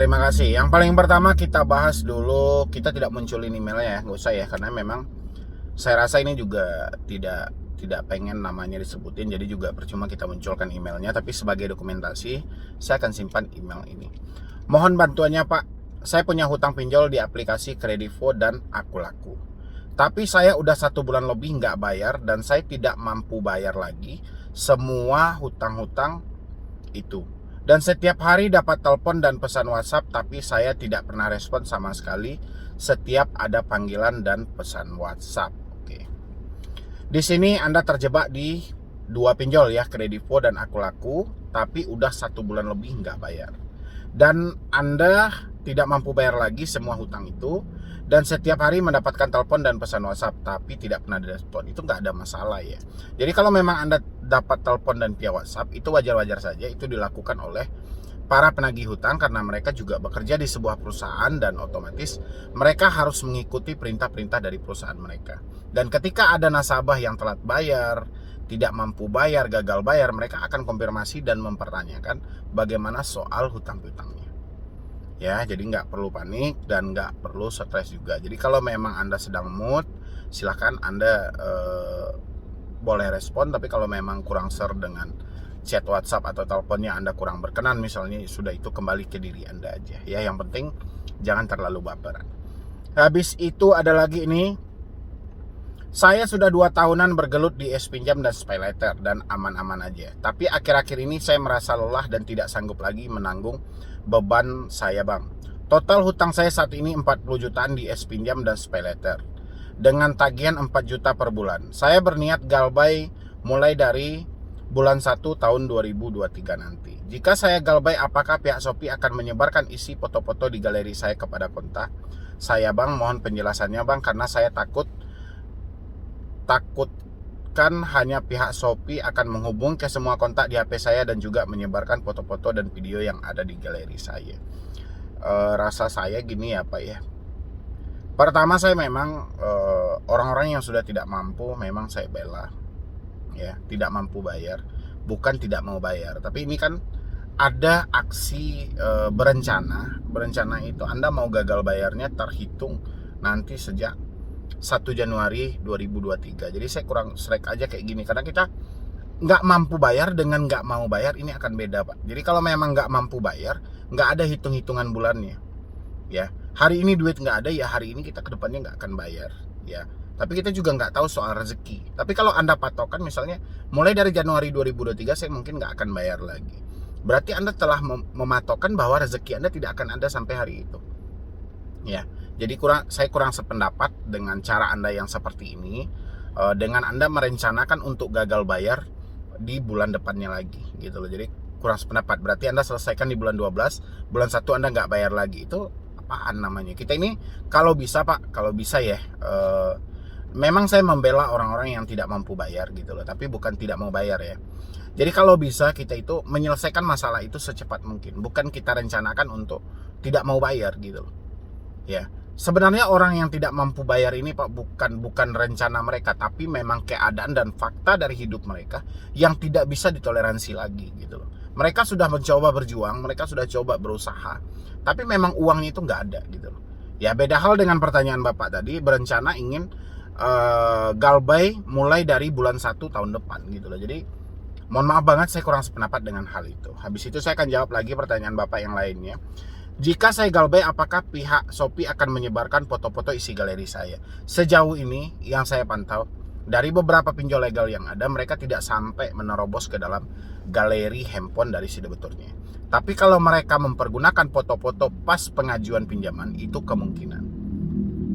Terima kasih. Yang paling pertama kita bahas dulu, kita tidak munculin emailnya ya, nggak usah ya, karena memang saya rasa ini juga tidak pengen namanya disebutin, jadi juga percuma kita munculkan emailnya. Tapi sebagai dokumentasi, saya akan simpan email ini. Mohon bantuannya Pak, saya punya hutang pinjol di aplikasi Kredivo dan Akulaku. Tapi saya udah 1 bulan lebih nggak bayar dan saya tidak mampu bayar lagi semua hutang-hutang itu. Dan setiap hari dapat telepon dan pesan WhatsApp, tapi saya tidak pernah respon sama sekali setiap ada panggilan dan pesan WhatsApp. Oke. Di sini Anda terjebak di 2 pinjol ya, Kredivo dan Akulaku, tapi udah 1 bulan lebih nggak bayar. Dan Anda tidak mampu bayar lagi semua hutang itu, dan setiap hari mendapatkan telepon dan pesan WhatsApp, tapi tidak pernah direspon. Itu nggak ada masalah ya. Jadi kalau memang Anda dapat telepon dan via WhatsApp, itu wajar-wajar saja. Itu dilakukan oleh para penagih hutang karena mereka juga bekerja di sebuah perusahaan dan otomatis mereka harus mengikuti perintah-perintah dari perusahaan mereka. Dan ketika ada nasabah yang telat bayar, tidak mampu bayar, gagal bayar, mereka akan konfirmasi dan mempertanyakan bagaimana soal hutang-hutangnya. Ya, jadi nggak perlu panik dan nggak perlu stres juga. Jadi kalau memang Anda sedang mood, silahkan Anda boleh respon. Tapi kalau memang kurang ser dengan chat WhatsApp atau teleponnya Anda kurang berkenan misalnya, sudah, itu kembali ke diri Anda aja. Ya, yang penting jangan terlalu baperan. Habis itu ada lagi ini, saya sudah 2 tahunan bergelut di pinjam dan SpayLater dan aman-aman aja. Tapi akhir-akhir ini saya merasa lelah dan tidak sanggup lagi menanggung beban saya bang. Total hutang saya saat ini 40 jutaan di pinjam dan SpayLater dengan tagihan 4 juta per bulan. Saya berniat galbay mulai dari bulan 1 tahun 2023 nanti. Jika saya galbay, apakah pihak Shopee akan menyebarkan isi foto-foto di galeri saya kepada kontak saya bang? Mohon penjelasannya bang, karena saya takutkan hanya pihak Shopee akan menghubungi ke semua kontak di HP saya dan juga menyebarkan foto-foto dan video yang ada di galeri saya. Rasa saya gini ya Pak ya. Pertama, saya memang orang-orang yang sudah tidak mampu memang saya bela. Ya, tidak mampu bayar, bukan tidak mau bayar. Tapi ini kan ada aksi berencana. Berencana itu Anda mau gagal bayarnya terhitung nanti sejak 1 Januari 2023. Jadi saya kurang strike aja kayak gini, karena kita nggak mampu bayar dengan nggak mau bayar ini akan beda Pak. Jadi kalau memang nggak mampu bayar, nggak ada hitung-hitungan bulannya ya. Hari ini duit nggak ada ya, hari ini kita kedepannya nggak akan bayar ya. Tapi kita juga nggak tahu soal rezeki. Tapi kalau Anda patokan misalnya mulai dari Januari 2023 saya mungkin nggak akan bayar lagi, berarti Anda telah mematokkan bahwa rezeki Anda tidak akan ada sampai hari itu ya. Jadi saya kurang sependapat dengan cara Anda yang seperti ini, dengan Anda merencanakan untuk gagal bayar di bulan depannya lagi gitu loh. Jadi kurang sependapat. Berarti Anda selesaikan di bulan 12, bulan 1 Anda nggak bayar lagi. Itu apaan namanya? Kita ini kalau bisa Pak, kalau bisa ya, memang saya membela orang-orang yang tidak mampu bayar gitu loh, tapi bukan tidak mau bayar ya. Jadi kalau bisa kita itu menyelesaikan masalah itu secepat mungkin, bukan kita rencanakan untuk tidak mau bayar gitu loh ya. Sebenarnya orang yang tidak mampu bayar ini Pak bukan rencana mereka, tapi memang keadaan dan fakta dari hidup mereka yang tidak bisa ditoleransi lagi gitu loh. Mereka sudah mencoba berjuang, mereka sudah coba berusaha, tapi memang uangnya itu nggak ada gitu loh. Ya, beda hal dengan pertanyaan Bapak tadi, berencana ingin galbay mulai dari bulan 1 tahun depan gitu loh. Jadi mohon maaf banget, saya kurang sependapat dengan hal itu. Habis itu saya akan jawab lagi pertanyaan Bapak yang lainnya. Jika saya galbay, apakah pihak Shopee akan menyebarkan foto-foto isi galeri saya? Sejauh ini yang saya pantau dari beberapa pinjol legal yang ada, mereka tidak sampai menerobos ke dalam galeri handphone dari si debiturnya. Tapi kalau mereka mempergunakan foto-foto pas pengajuan pinjaman, itu kemungkinan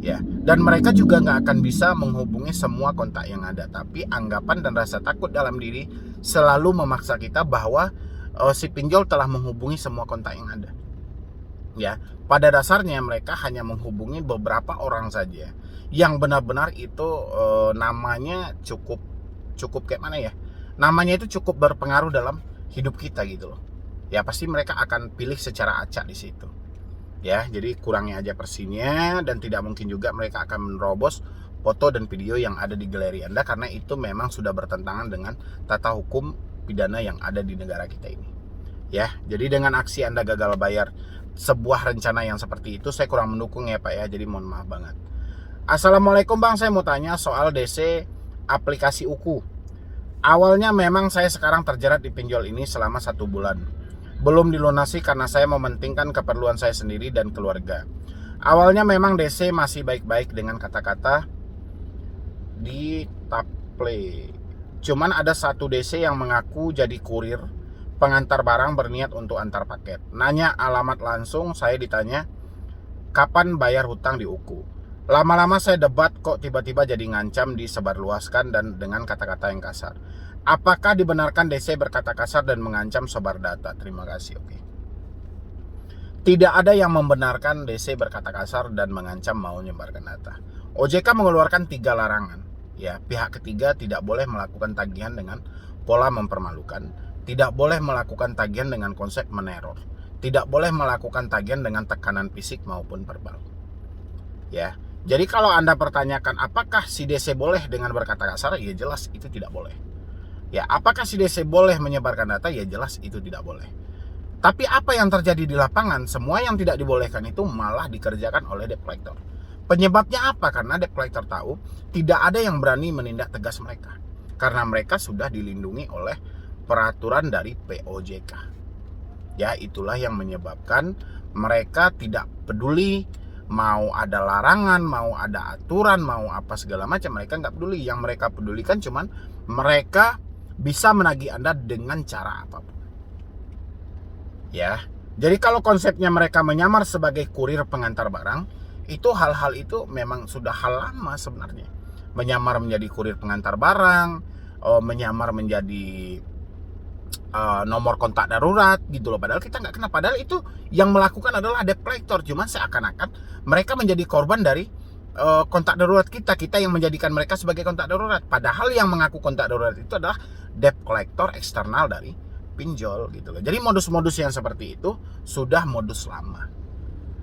ya. Dan mereka juga nggak akan bisa menghubungi semua kontak yang ada. Tapi anggapan dan rasa takut dalam diri selalu memaksa kita bahwa si pinjol telah menghubungi semua kontak yang ada ya. Pada dasarnya mereka hanya menghubungi beberapa orang saja yang benar-benar itu namanya cukup kayak mana ya, namanya itu cukup berpengaruh dalam hidup kita gitu loh ya. Pasti mereka akan pilih secara acak di situ ya. Jadi kurangi aja persinya, dan tidak mungkin juga mereka akan menerobos foto dan video yang ada di galeri Anda, karena itu memang sudah bertentangan dengan tata hukum pidana yang ada di negara kita ini ya. Jadi dengan aksi Anda gagal bayar sebuah rencana yang seperti itu. Saya kurang mendukung ya Pak ya, jadi mohon maaf banget. Assalamualaikum Bang, saya mau tanya soal DC aplikasi UKU. Awalnya memang saya sekarang terjerat di pinjol ini selama 1 bulan. Belum dilunasi karena saya mementingkan keperluan saya sendiri dan keluarga. Awalnya memang DC masih baik-baik dengan kata-kata di taple. Cuman ada satu DC yang mengaku jadi kurir pengantar barang berniat untuk antar paket. Nanya alamat langsung, saya ditanya kapan bayar hutang di UKU. Lama-lama saya debat kok tiba-tiba jadi ngancam disebarluaskan dan dengan kata-kata yang kasar. Apakah dibenarkan DC berkata kasar dan mengancam sebar data? Terima kasih. Oke. Tidak ada yang membenarkan DC berkata kasar dan mengancam mau menyebarkan data. OJK mengeluarkan 3 larangan. Ya, pihak ketiga tidak boleh melakukan tagihan dengan pola mempermalukan, tidak boleh melakukan tagihan dengan konsep meneror, tidak boleh melakukan tagihan dengan tekanan fisik maupun verbal. Ya, jadi kalau Anda pertanyakan apakah si DC boleh dengan berkata kasar, ya jelas itu tidak boleh. Ya, apakah si DC boleh menyebarkan data? Ya jelas itu tidak boleh. Tapi apa yang terjadi di lapangan, semua yang tidak dibolehkan itu malah dikerjakan oleh debt collector. Penyebabnya apa? Karena debt collector tahu tidak ada yang berani menindak tegas mereka. Karena mereka sudah dilindungi oleh peraturan dari POJK. Ya, itulah yang menyebabkan mereka tidak peduli mau ada larangan, mau ada aturan, mau apa segala macam. Mereka nggak peduli. Yang mereka pedulikan cuman mereka bisa menagih Anda dengan cara apapun. Ya, jadi kalau konsepnya mereka menyamar sebagai kurir pengantar barang, itu hal-hal itu memang sudah hal lama sebenarnya. Menyamar menjadi kurir pengantar barang, menyamar menjadi nomor kontak darurat gitu loh. Padahal kita nggak kenal. Padahal itu yang melakukan adalah debt collector. Cuma seakan-akan mereka menjadi korban dari kontak darurat kita yang menjadikan mereka sebagai kontak darurat. Padahal yang mengaku kontak darurat itu adalah debt collector eksternal dari pinjol gitu loh. Jadi modus-modus yang seperti itu sudah modus lama.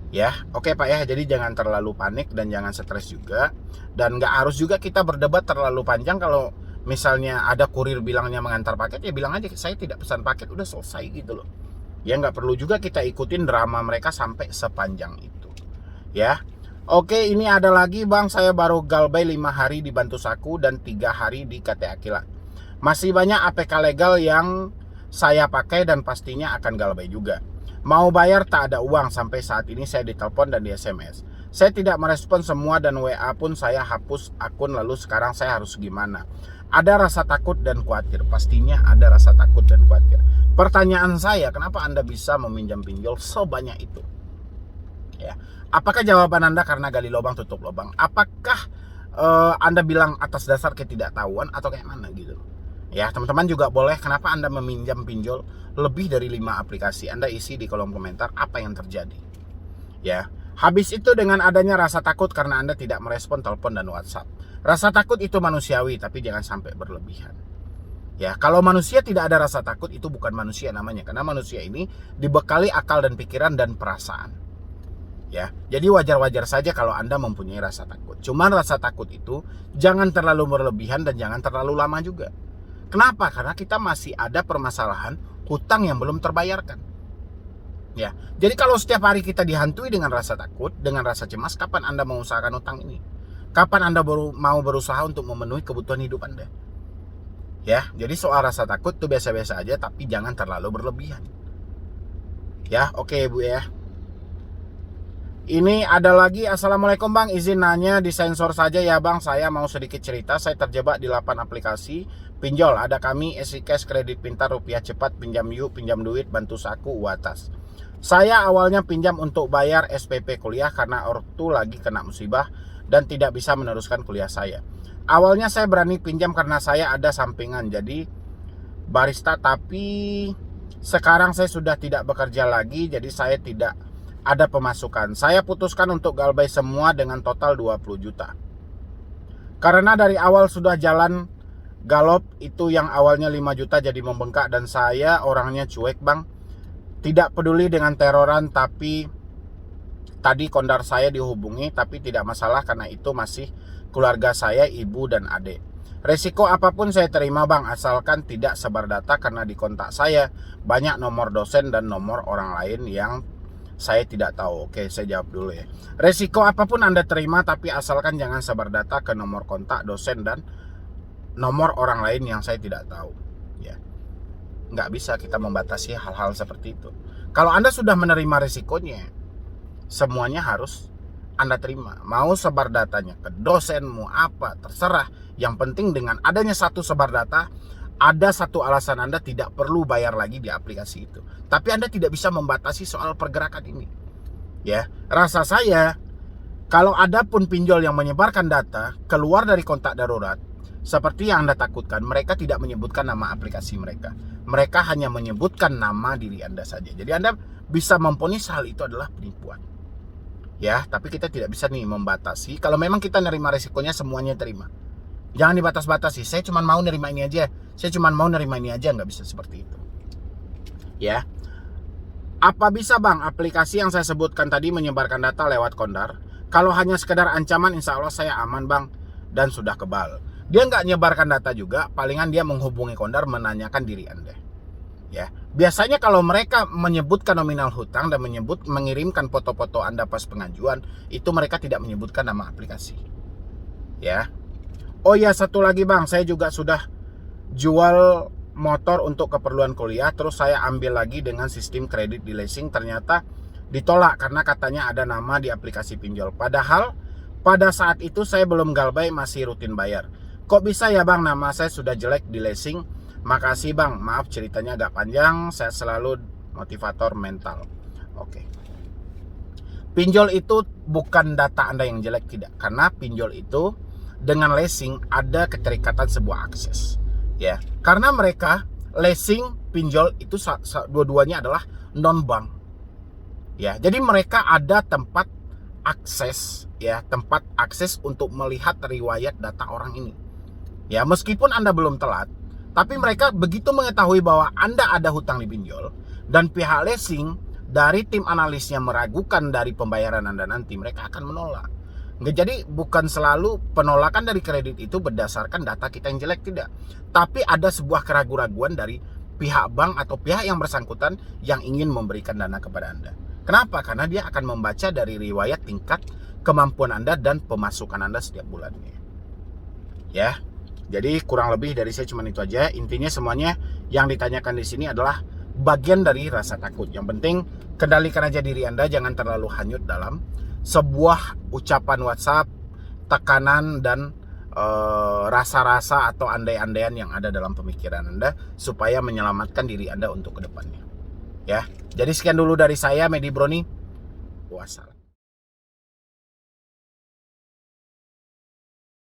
Ya, oke Pak ya. Jadi jangan terlalu panik dan jangan stres juga. Dan nggak harus juga kita berdebat terlalu panjang. Kalau misalnya ada kurir bilangnya mengantar paket, ya bilang aja saya tidak pesan paket, udah selesai gitu loh. Ya nggak perlu juga kita ikutin drama mereka sampai sepanjang itu. Ya. Oke, ini ada lagi Bang, saya baru galbay 5 hari di Bantu Saku dan 3 hari di KTA Kilat. Masih banyak APK legal yang saya pakai dan pastinya akan galbay juga. Mau bayar tak ada uang, sampai saat ini saya ditelepon dan di SMS. Saya tidak merespon semua dan WA pun saya hapus akun, lalu sekarang saya harus gimana? Ada rasa takut dan khawatir, pastinya ada rasa takut dan khawatir. Pertanyaan saya, kenapa Anda bisa meminjam pinjol sebanyak itu? Ya, apakah jawaban Anda karena gali lubang tutup lubang? Apakah Anda bilang atas dasar ketidaktahuan atau kayak mana gitu? Ya, teman-teman juga boleh, kenapa Anda meminjam pinjol lebih dari 5 aplikasi? Anda isi di kolom komentar apa yang terjadi. Ya, habis itu dengan adanya rasa takut karena Anda tidak merespon telepon dan WhatsApp. Rasa takut itu manusiawi, tapi jangan sampai berlebihan. Ya, kalau manusia tidak ada rasa takut, itu bukan manusia namanya. Karena manusia ini dibekali akal dan pikiran dan perasaan. Ya, jadi wajar-wajar saja kalau Anda mempunyai rasa takut. Cuman rasa takut itu jangan terlalu berlebihan dan jangan terlalu lama juga. Kenapa? Karena kita masih ada permasalahan hutang yang belum terbayarkan. Ya, jadi kalau setiap hari kita dihantui dengan rasa takut, dengan rasa cemas, kapan Anda mau usahakan hutang ini? Kapan Anda mau berusaha untuk memenuhi kebutuhan hidup Anda? Ya, jadi soal rasa takut itu biasa-biasa aja, tapi jangan terlalu berlebihan. Ya, oke Bu ya. Ini ada lagi, Assalamualaikum Bang, izin nanya, disensor saja ya Bang, saya mau sedikit cerita. Saya terjebak di 8 aplikasi pinjol. Ada kami, EasyCash, Kredit Pintar, Rupiah Cepat, Pinjam Yuk, Pinjam Duit, Bantu Saku, Uatas. Saya awalnya pinjam untuk bayar SPP kuliah karena ortu lagi kena musibah dan tidak bisa meneruskan kuliah saya. Awalnya saya berani pinjam karena saya ada sampingan jadi barista, tapi sekarang saya sudah tidak bekerja lagi, jadi saya tidak ada pemasukan. Saya putuskan untuk galbay semua dengan total 20 juta. Karena dari awal sudah jalan galop, itu yang awalnya 5 juta jadi membengkak dan saya orangnya cuek Bang. Tidak peduli dengan teroran, tapi tadi kondar saya dihubungi, tapi tidak masalah karena itu masih keluarga saya, ibu dan adik. Resiko apapun saya terima Bang, asalkan tidak sebar data karena di kontak saya banyak nomor dosen dan nomor orang lain yang Saya tidak tahu. Oke, saya jawab dulu ya. Resiko apapun Anda terima, tapi asalkan jangan sebar data ke nomor kontak dosen dan nomor orang lain yang saya tidak tahu. Ya, nggak bisa kita membatasi hal-hal seperti itu. Kalau Anda sudah menerima resikonya, semuanya harus Anda terima. Mau sebar datanya ke dosenmu, apa, terserah. Yang penting dengan adanya satu sebar data, ada satu alasan Anda tidak perlu bayar lagi di aplikasi itu. Tapi Anda tidak bisa membatasi soal pergerakan ini. Ya, rasa saya, kalau ada pun pinjol yang menyebarkan data keluar dari kontak darurat, seperti yang Anda takutkan, mereka tidak menyebutkan nama aplikasi mereka. Mereka hanya menyebutkan nama diri Anda saja. Jadi Anda bisa memvonis hal itu adalah penipuan. Ya, tapi kita tidak bisa nih membatasi. Kalau memang kita nerima resikonya, semuanya terima. Jangan dibatas-batasi. Saya cuma mau nerima ini aja. Saya cuma mau nerima ini aja. Nggak bisa seperti itu. Ya. Apa bisa bang aplikasi yang saya sebutkan tadi menyebarkan data lewat Kondar? Kalau hanya sekedar ancaman, insya Allah saya aman bang. Dan sudah kebal. Dia nggak nyebarkan data juga. Palingan dia menghubungi Kondar menanyakan diri Anda. Ya, biasanya kalau mereka menyebutkan nominal hutang dan mengirimkan foto-foto Anda pas pengajuan, itu mereka tidak menyebutkan nama aplikasi. Ya. Oh ya, satu lagi bang, saya juga sudah jual motor untuk keperluan kuliah, terus saya ambil lagi dengan sistem kredit di leasing, ternyata ditolak karena katanya ada nama di aplikasi pinjol. Padahal pada saat itu saya belum galbay, masih rutin bayar. Kok bisa ya bang, nama saya sudah jelek di leasing? Makasih bang, maaf ceritanya agak panjang, saya selalu motivator mental. Oke. Pinjol itu bukan data Anda yang jelek, tidak. Karena pinjol itu dengan leasing ada keterikatan sebuah akses. Ya, karena mereka leasing, pinjol itu dua-duanya adalah non bank. Ya, jadi mereka ada tempat akses, ya, tempat akses untuk melihat riwayat data orang ini. Ya, meskipun Anda belum telat, tapi mereka begitu mengetahui bahwa Anda ada hutang di pinjol dan pihak leasing dari tim analisnya meragukan dari pembayaran Anda nanti, mereka akan menolak. Jadi bukan selalu penolakan dari kredit itu berdasarkan data kita yang jelek, tidak. Tapi ada sebuah keraguan-raguan dari pihak bank atau pihak yang bersangkutan yang ingin memberikan dana kepada Anda. Kenapa? Karena dia akan membaca dari riwayat tingkat kemampuan Anda dan pemasukan Anda setiap bulannya. Ya. Jadi kurang lebih dari saya cuma itu aja. Intinya semuanya yang ditanyakan di sini adalah bagian dari rasa takut. Yang penting kendalikan aja diri Anda, jangan terlalu hanyut dalam sebuah ucapan WhatsApp, tekanan dan rasa-rasa atau andai-andaian yang ada dalam pemikiran Anda supaya menyelamatkan diri Anda untuk kedepannya. Ya. Jadi sekian dulu dari saya, Medi Broni. Wassalam.